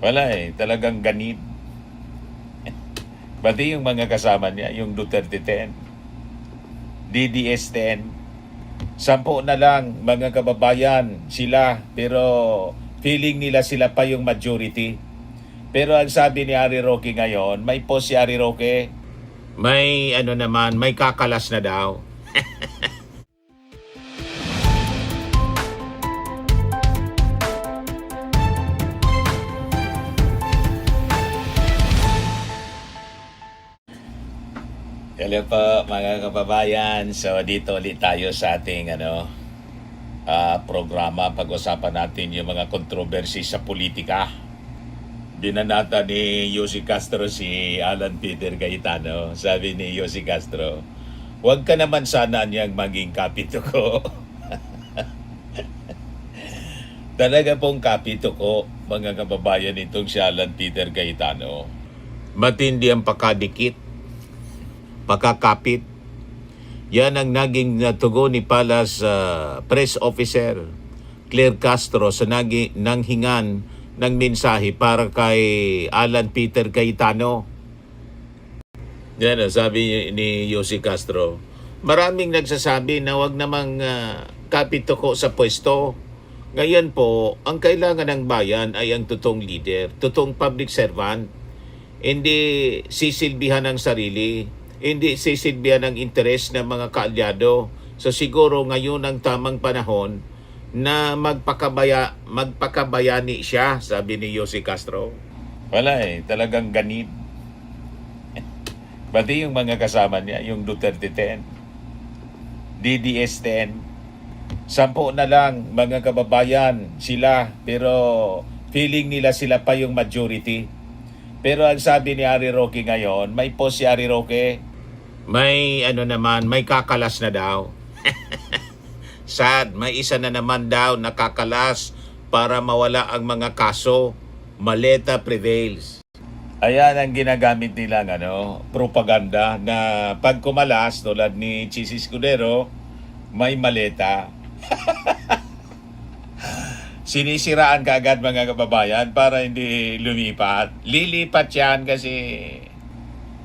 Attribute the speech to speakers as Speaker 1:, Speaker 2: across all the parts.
Speaker 1: Wala talagang ganib. Pati yung mga kasama niya, yung Duterte 10, DDS 10, 10 na lang mga kababayan sila, pero feeling nila sila pa yung majority. Pero ang sabi ni Harry Roque ngayon, may post si Harry Roque, may may kakalas na daw. Hello po mga kababayan. So dito ulit tayo sa ating programa. Pag-usapan natin yung mga controversy sa politika. Binanata ni Yossi Castro si Alan Peter Cayetano. Sabi ni Yossi Castro, huwag ka naman sana niyang maging kapito ko. Talaga pong kapito ko, mga kababayan, itong si Alan Peter Cayetano. Matindi ang pakadikit, pakakapit. Yan ang naging tugon ni Palas press officer Claire Castro sa nanghingan ng mensahe para kay Alan Peter Cayetano. Yan sabi ni Yossi Castro, maraming nagsasabi na wag namang kapito ko sa pwesto. Ngayon po, ang kailangan ng bayan ay ang totoong leader, totoong public servant. Hindi sisilbihan ng sarili, hindi sisilbihan ng interes ng mga kaalyado. So siguro ngayon ang tamang panahon na magpakabayani siya, sabi ni Yossi Castro. Wala talagang ganib. Pati yung mga kasama niya, yung Duterte 10, DDS 10, 10 na lang mga kababayan sila, pero feeling nila sila pa yung majority. Pero ang sabi ni Harry Roque ngayon, may post si Harry Roque, may may kakalas na daw. Sad, may isa na naman daw nakakalas para mawala ang mga kaso. Maleta prevails. Ayan ang ginagamit nilang propaganda na pag kumalas tulad ni Chis Escudero, may maleta. Sinisiraan ka agad mga kababayan para hindi lumipat. Lilipat yan kasi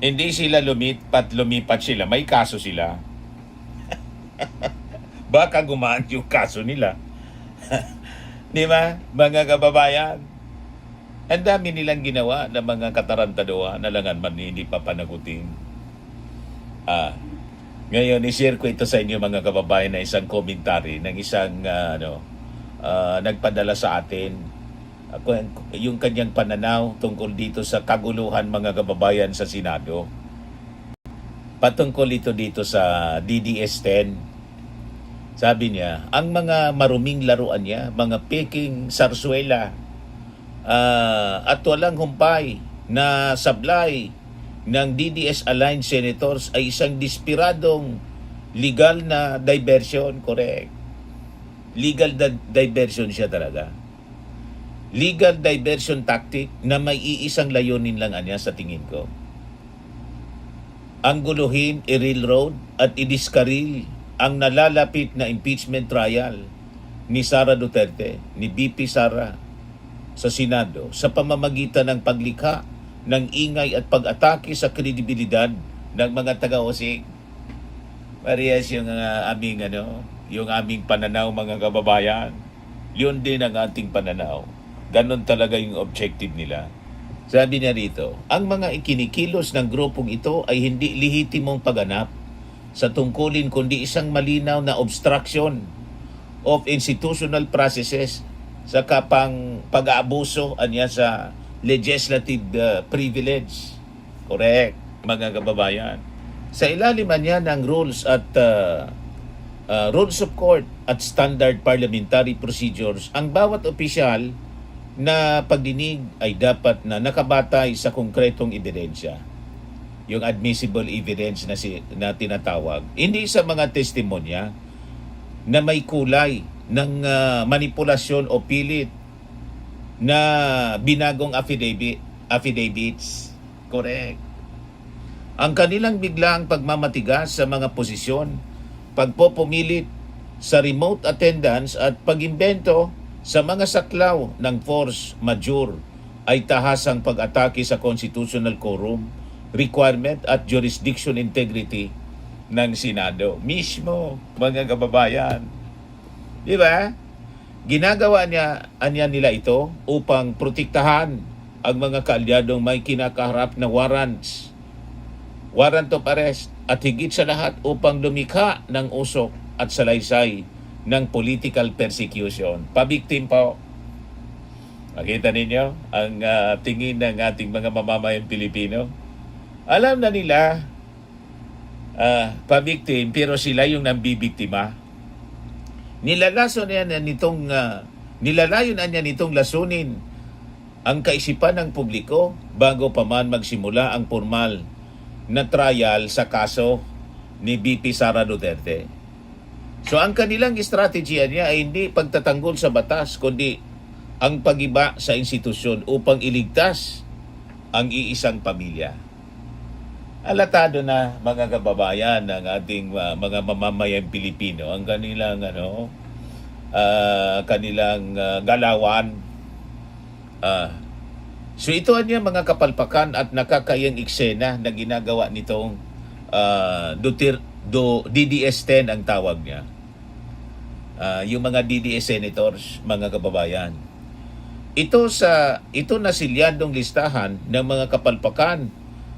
Speaker 1: hindi sila lumipat sila. May kaso sila. Baka gumaan yung kaso nila. Di ba, mga kababayan? Ang dami nilang ginawa ng mga katarantaduha na langan man hindi pa panagutin. Ngayon, i-share ko ito sa inyo mga kababayan na isang commentary ng isang nagpadala sa atin. Yung kanyang pananaw tungkol dito sa kaguluhan mga kababayan sa Senado. Patungkol ito dito sa DDS 10. Sabi niya, ang mga maruming laruan niya, mga peking sarsuela, at walang humpay na sablay ng DDS-aligned senators ay isang despiradong legal na diversion. Correct. Legal diversion siya talaga. Legal diversion tactic na may iisang layunin lang niya sa tingin ko. Ang guluhin, i-railroad at i-discarril ang nalalapit na impeachment trial ni Sara Duterte, ni BP Sara sa Senado sa pamamagitan ng paglikha ng ingay at pag-atake sa kredibilidad ng mga taga-OSIC. Parehas yung yung aming pananaw mga kababayan. Yun din ang ating pananaw. Ganon talaga yung objective nila. Sabi niya rito, ang mga ikinikilos ng grupong ito ay hindi lehitimong pagganap sa tungkulin kundi isang malinaw na obstruction of institutional processes sa pag-aabuso sa legislative privilege. Correct, mga kababayan. Sa ilalim niya ng rules at rules of court at standard parliamentary procedures, ang bawat opisyal na pagdinig ay dapat na nakabatay sa konkretong ebidensya. Yung admissible evidence na tinatawag. Hindi sa mga testimonya na may kulay ng manipulasyon o pilit na binagong affidavits. Correct. Ang kanilang biglaang pagmamatigas sa mga posisyon, pagpopumilit sa remote attendance at pag-imbento sa mga saklaw ng force majeure ay tahasang pag-atake sa constitutional quorum, requirement at jurisdiction integrity ng Senado. Mismo, mga kababayan. Di ba? Ginagawa anya nila ito upang protektahan ang mga kaalyadong may kinakaharap na warrants, warrant of arrest, at higit sa lahat upang lumikha ng usok at salaysay ng political persecution. Pabiktim po. Makita ninyo ang tingin ng ating mga mamamayang Pilipino. Alam na nila pabiktim, pero sila yung nambibiktima. Nilalayo na niya nitong lasunin ang kaisipan ng publiko bago pa man magsimula ang formal na trial sa kaso ni VP Sara Duterte. So ang kanilang estrategiya niya ay hindi pagtatanggol sa batas, kundi ang pagiba sa institusyon upang iligtas ang iisang pamilya. Alatado na, mga kababayan, ng ating mga mamamayang Pilipino ang kanilang galawan. So ito niya mga kapalpakan at nakakayang eksena na ginagawa nitong DDS-10 ang tawag niya. Yung mga DDS senators, mga kababayan. Ito na silyadong listahan ng mga kapalpakan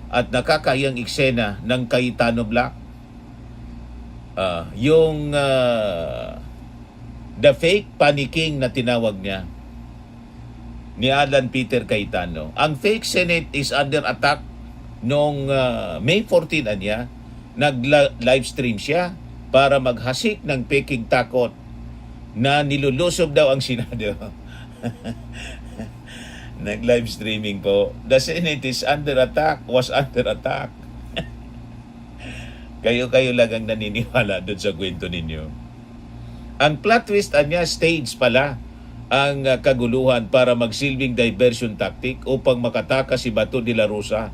Speaker 1: at nakakayang eksena ng Cayetano Black. The fake panicking na tinawag niya ni Alan Peter Cayetano. Ang fake Senate is under attack noong May 14 niya. Nag-livestream siya para maghasik ng peking takot na nilulusob daw ang Senado. Nag-live streaming po. The Senate is under attack, was under attack. Kayo lang ang naniniwala doon sa kwento ninyo. Ang plot twist niya, stage pala ang kaguluhan para magsilbing diversion tactic upang makatakas si Bato de la Rosa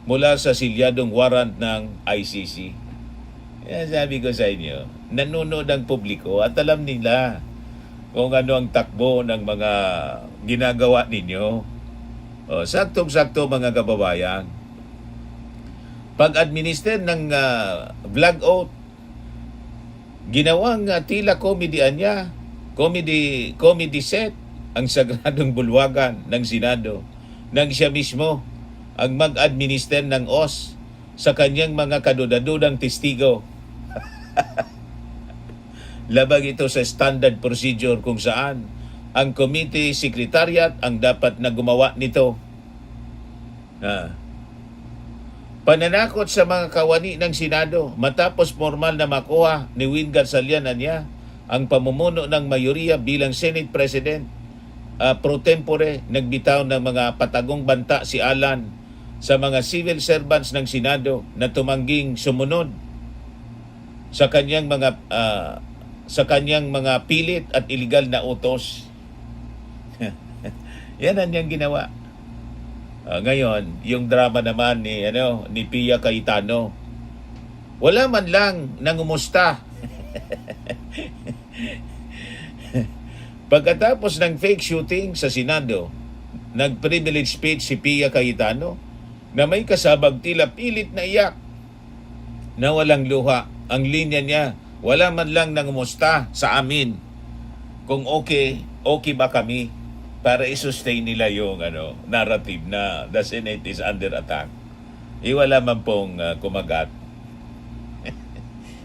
Speaker 1: mula sa silyadong warrant ng ICC. Yan sabi ko sa inyo, nanonood ang publiko at alam nila kung ano ang takbo ng mga ginagawa ninyo. Saktong-sakto, mga kababayan. Pag-administer ng vlog oath, ginawang tila comedy niya, comedy set ang sagradong bulwagan ng Senado nang siya mismo ang mag-administer ng oath sa kanyang mga kadudadudang testigo. Labag ito sa standard procedure kung saan ang committee secretariat ang dapat na gumawa nito. Pananakot sa mga kawani ng Senado matapos formal na makuha ni Win Garzalian niya ang pamumuno ng mayoriya bilang Senate President. Pro tempore, nagbitaw ng mga patagong banta si Alan sa mga civil servants ng Senado na tumangging sumunod sa kanyang mga pilit at iligal na utos. Yan ang niyang ginawa. Ngayon, yung drama naman ni Pia Cayetano, wala man lang nangumusta. Pagkatapos ng fake shooting sa Senado, nag-privilege speech si Pia Cayetano na may kasabag tila pilit na iyak na walang luha. Ang linya niya, wala man lang nangumusta sa amin kung okay ba kami para i-sustain nila yung narrative na the Senate is under attack. Wala man pong kumagat.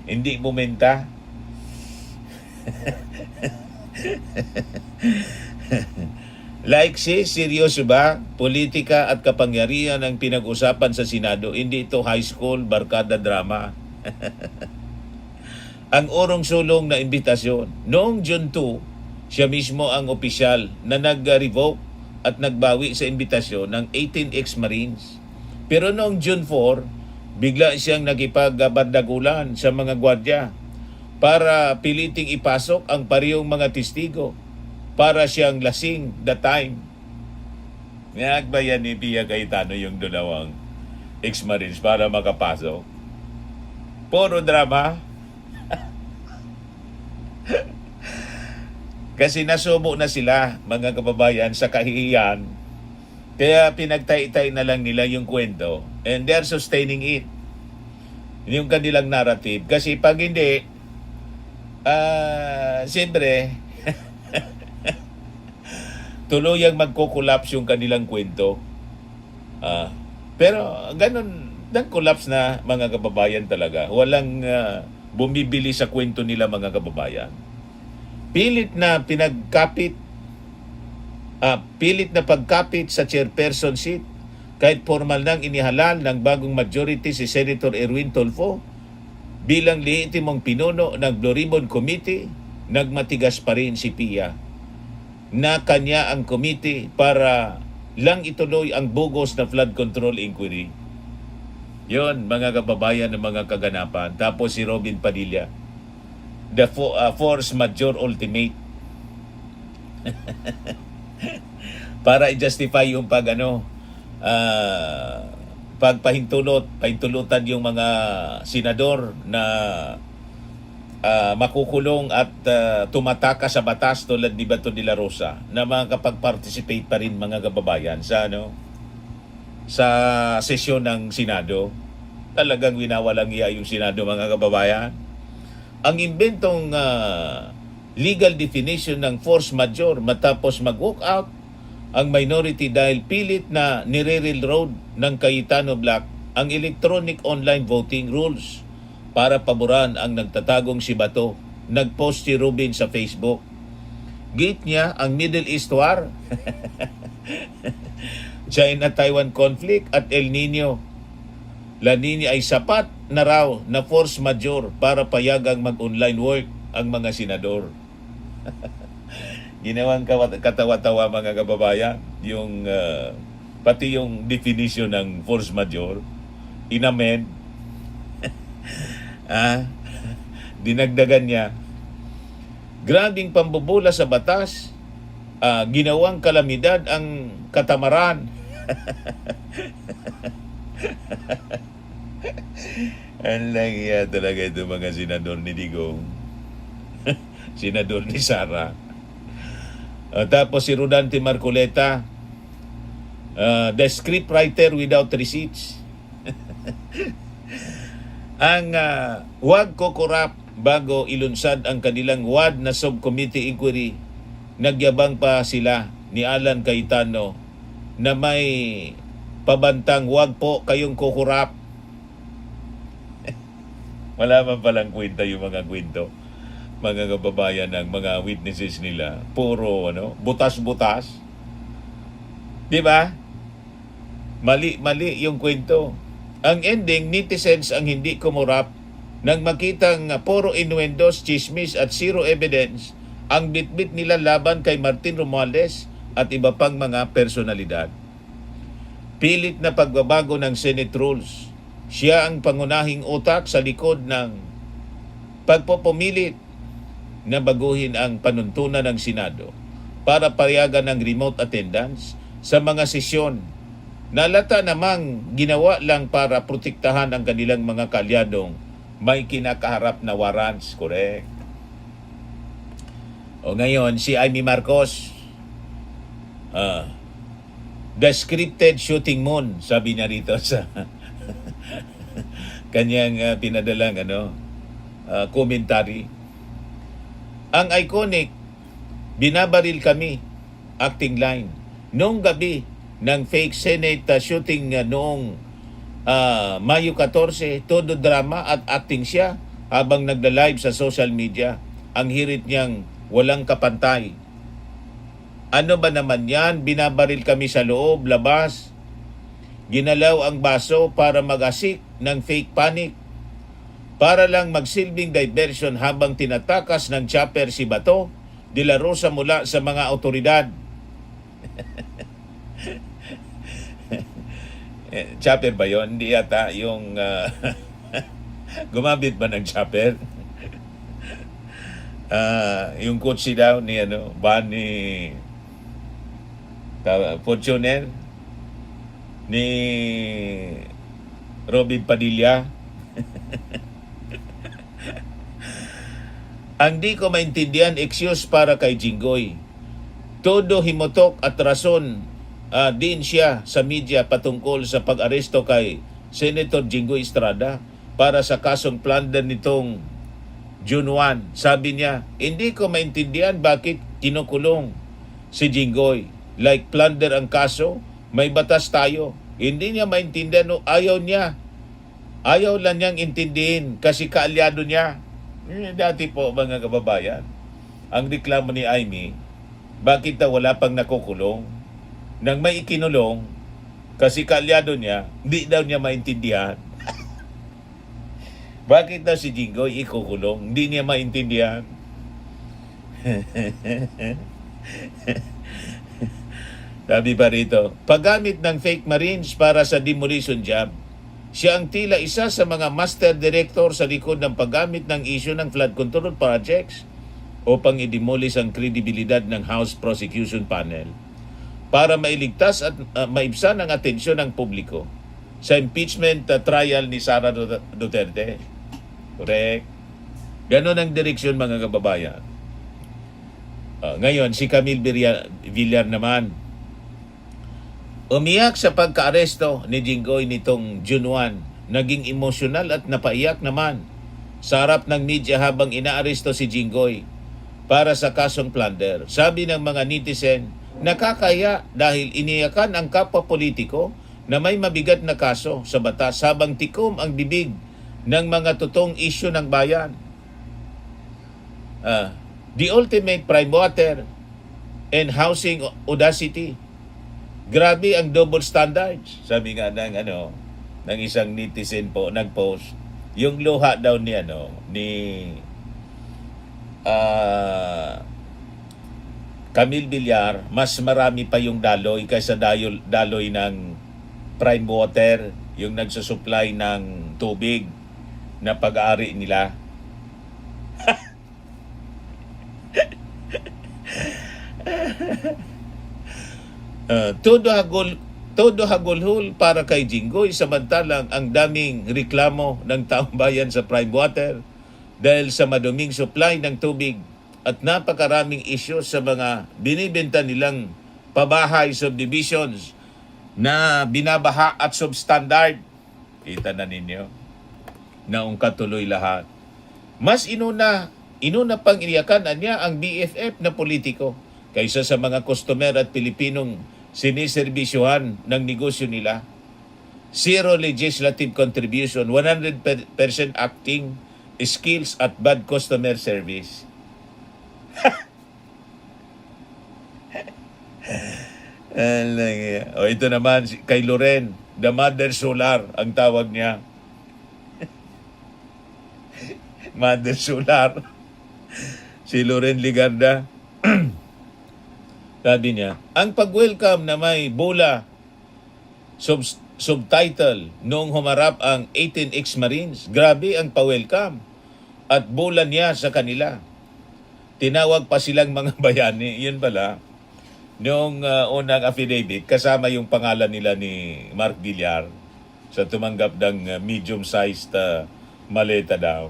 Speaker 1: Hindi bumenta. Like seryoso ba? Politika at kapangyarihan ang pinag-usapan sa Senado. Hindi ito high school, barkada drama. Ang urong-sulong na imbitasyon. Noong June 2, siya mismo ang opisyal na nag-revoke at nagbawi sa imbitasyon ng 18 ex-Marines. Pero noong June 4, bigla siyang nakipagbandagulan sa mga gwardiya para piliting ipasok ang parehong mga testigo para siyang lasing the time. Nagbayan ni Pia Cayetano yung dalawang ex-Marines para makapasok. Puro drama. Kasi nasubo na sila, mga kababayan, sa kahihiyan Kaya pinagtay-tay na lang nila yung kwento and they're sustaining it. Yung kanilang narrative. Kasi pag hindi, siyempre, tuluyang magko-collapse yung kanilang kwento. Pero ganun, nag-collapse na mga kababayan talaga. Walang bumibili sa kwento nila mga kababayan. Pilit na pagkapit sa chairperson seat kahit formal nang inihalal ng bagong majority si Senator Erwin Tulfo bilang lehitimong pinuno ng Blue Ribbon Committee, nagmatigas pa rin si Pia na kanya ang committee para lang ituloy ang bogus na flood control inquiry. Yon mga kababayan ng mga kaganapan. Tapos si Robin Padilla, the force majeure ultimate. Para i-justify yung pahintulutan yung mga senador na makukulong at tumataka sa batas tulad ni Bato de la Rosa na makakapag-participate pa rin mga kababayan sa sesyon ng Senado. Talagang winawalang iya yung Senado mga kababayan. Ang imbentong legal definition ng force majeure matapos mag-walk out ang minority dahil pilit na nire-railroad ng Cayetano Black ang electronic online voting rules para paboran ang nagtatagong si Bato. Nag-post si Rubin sa Facebook. Gate niya ang Middle East War, China-Taiwan conflict at El Nino. La Nina ay sapat na raw na force majeure para payagang mag-online work ang mga senador. Ginawang katawa-tawa mga kababayan yung pati yung definition ng force majeure inamen. Dinagdagan niya. Grabing pambubula sa batas, ginawang kalamidad ang katamaran. Ang langya talaga ito mga senador ni Digong. Senador ni Sara. Tapos si Rodante Marcoleta, the scriptwriter without receipts. Ang wag kokorap bago ilunsad ang kanilang WAD na subcommittee inquiry, nagyabang pa sila ni Alan Cayetano na may pabantang wag po kayong kokorap. Wala man palang kwenta yung mga kwento mga kababayan ng mga witnesses nila. Puro butas-butas. 'Di ba? Mali yung kwento. Ang ending, netizens ang hindi kumurap nang makitang puro innuendos, chismis at zero evidence ang bitbit nila laban kay Martin Romualdez at iba pang mga personalidad. Pilit na pagbabago ng Senate rules. Siya ang pangunahing utak sa likod ng pagpopumilit na baguhin ang panuntunan ng Senado para payagan ng remote attendance sa mga sesyon. Nalata namang ginawa lang para protektahan ang kanilang mga kalyadong may kinakaharap na warrants. Correct. O ngayon, si Amy Marcos, the scripted shooting moon, sabi niya rito sa kanyang pinadalang commentary. Ang iconic, binabaril kami, acting line, noong gabi ng fake Senate shooting noong Mayo 14, todo drama at acting siya habang nagla-live sa social media. Ang hirit niyang walang kapantay. Ano ba naman yan? Binabaril kami sa loob, labas. Ginalaw ang baso para mag-asik ng fake panic. Para lang magsilbing diversion habang tinatakas ng chopper si Bato de la Rosa mula sa mga otoridad. Chopper ba yon? Hindi yata yung gumamit ba ng chopper? Yung kotse daw ni van ni Fortuner ni Robin Padilla. Ang di ko maintindihan excuse para kay Jinggoy. Todo himotok at rason din siya sa media patungkol sa pag-aresto kay Senator Jinggoy Estrada para sa kasong plunder nitong June 1. Sabi niya, hindi ko maintindihan bakit kinukulong si Jinggoy. Like plunder ang kaso, may batas tayo. Hindi niya maintindihan, no? Ayaw niya. Ayaw lang niyang intindihin kasi kaalyado niya. Dati po mga kababayan, ang reklamo ni Amy, bakit daw wala pang nakukulong? Nang may ikinulong, kasi kaalyado niya, hindi daw niya maintindihan. Bakit daw si Jinggoy ikukulong? Hindi niya maintindihan. Sabi pa rito, paggamit ng fake Marines para sa demolition job, siya ang tila isa sa mga master director sa likod ng paggamit ng issue ng flood control projects upang i-demolish ang kredibilidad ng House Prosecution Panel para mailigtas at maibsan ang atensyon ng publiko sa impeachment trial ni Sara Duterte. Correct. Ganon ang direksyon mga kababayan. Ngayon, si Camille Villar naman, umiyak sa pagka-aresto ni Jinggoy nitong June 1. Naging emosyonal at napaiyak naman sa harap ng media habang inaaresto si Jinggoy para sa kasong plunder. Sabi ng mga netizen, nakakaya dahil iniyakan ang kapwa politiko na may mabigat na kaso sa batas habang tikom ang bibig ng mga totoong isyu ng bayan. The ultimate prime water and housing audacity. Grabe ang double standards. Sabi nga ng isang netizen po nag-post, yung luha daw ni Camille Villar, mas marami pa yung daloy kaysa daloy ng prime water, yung nagsusupply ng tubig na pag-aari nila. Todo hagulhol para kay Jinggoy samantalang ang daming reklamo ng taong bayan sa prime water dahil sa maduming supply ng tubig at napakaraming issues sa mga binibenta nilang pabahay subdivisions na binabaha at substandard. Kita na ninyo na katuloy lahat. Mas inuna pang iniyakan niya ang BFF na politiko kaysa sa mga customer at Pilipinong siniservisyohan ng negosyo nila. Zero legislative contribution, 100% acting skills at bad customer service. Ito naman kay Loren, the Mother Solar ang tawag niya. Mother Solar. Si Loren Ligarda. Sabi niya, ang pag-welcome na may bula subtitle noong humarap ang 18 ex-Marines. Grabe ang pa-welcome at bula niya sa kanila. Tinawag pa silang mga bayani. Yun pala, noong unang affidavit, kasama yung pangalan nila ni Mark Villar sa tumanggap ng medium-sized maleta daw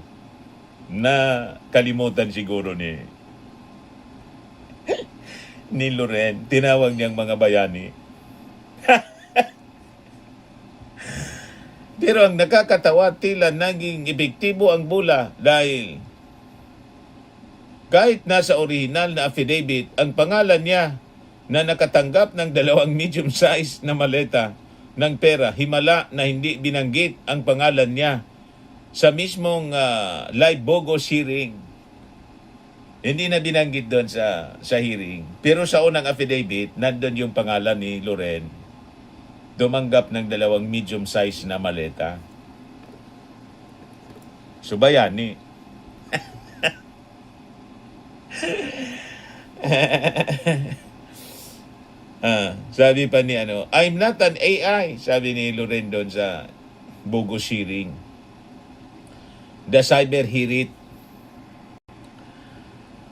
Speaker 1: na kalimutan siguro ni Loren. Tinawag niyang mga bayani. Pero ang nakakatawa, tila naging epektibo ang bula dahil kahit nasa original na affidavit, ang pangalan niya na nakatanggap ng 2 medium-sized na maleta ng pera, himala na hindi binanggit ang pangalan niya sa mismong live bogus hearing. Hindi na binanggit doon sa hearing. Pero sa unang affidavit, nandun yung pangalan ni Loren. Dumanggap ng 2 medium-sized na maleta. So, bayani. Sabi pa ni I'm not an AI, sabi ni Loren doon sa bogus hearing. The cyber hirit.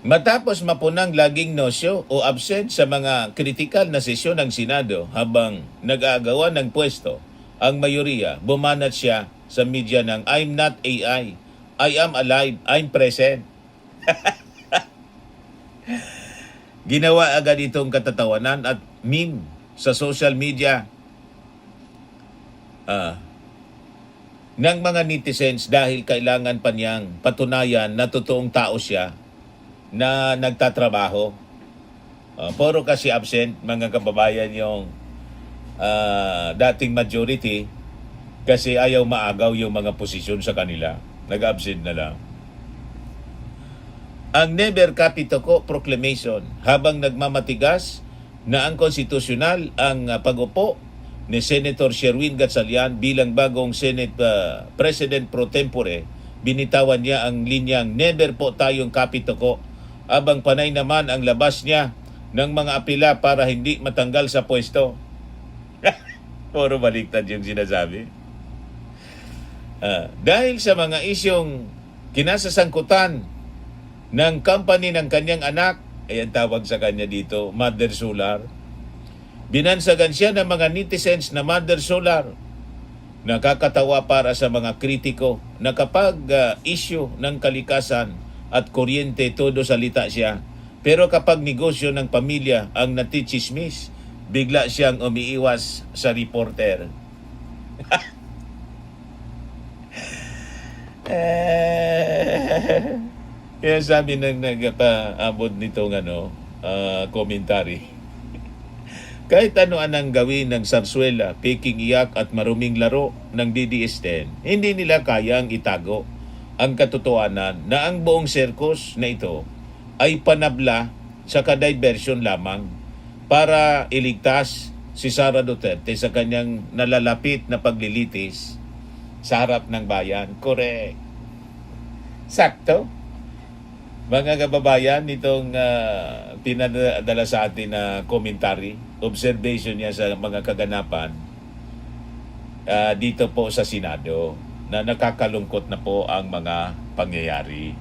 Speaker 1: Matapos mapunang laging nosyo o absent sa mga kritikal na sesyon ng Senado habang nag-aagawan ng pwesto, ang mayoriya, bumanat siya sa media ng I'm not AI, I am alive, I'm present. Ginawa agad itong katatawanan at meme sa social media ng mga netizens dahil kailangan pa niyang patunayan na totoong tao siya na nagtatrabaho. Puro kasi absent, mga kababayan, yung dating majority kasi ayaw maagaw yung mga posisyon sa kanila. Nag-absent na lang. Ang Never Capito Proclamation habang nagmamatigas na ang konstitusyonal ang pagupo ni Senator Sherwin Gatchalian bilang bagong Senate President pro tempore, binitawan niya ang linyang never po tayong Capito abang panay naman ang labas niya ng mga apela para hindi matanggal sa pwesto. Puro baliktad yung sinasabi. Dahil sa mga isyong kinasasangkutan ng company ng kanyang anak, ayan tawag sa kanya dito, Mother Solar, binansagan siya ng mga netizens na Mother Solar. Nakakatawa para sa mga kritiko na kapag issue ng kalikasan at kuryente, todo salita siya. Pero kapag negosyo ng pamilya ang natichismis, bigla siyang umiiwas sa reporter. Kaya sabi ng nagpaabot nitong komentary, kahit ano anang gawin ng Sarsuela, peking iyak at maruming laro ng DDS-10, hindi nila kayang itago ang katotohanan na ang buong circus na ito ay panabla sa ka-diversion lamang para iligtas si Sara Duterte sa kanyang nalalapit na paglilitis sa harap ng bayan. Correct. Sakto. Mga kababayan, itong pinadala sa atin na commentary, observation niya sa mga kaganapan dito po sa Senado na nakakalungkot na po ang mga pangyayari.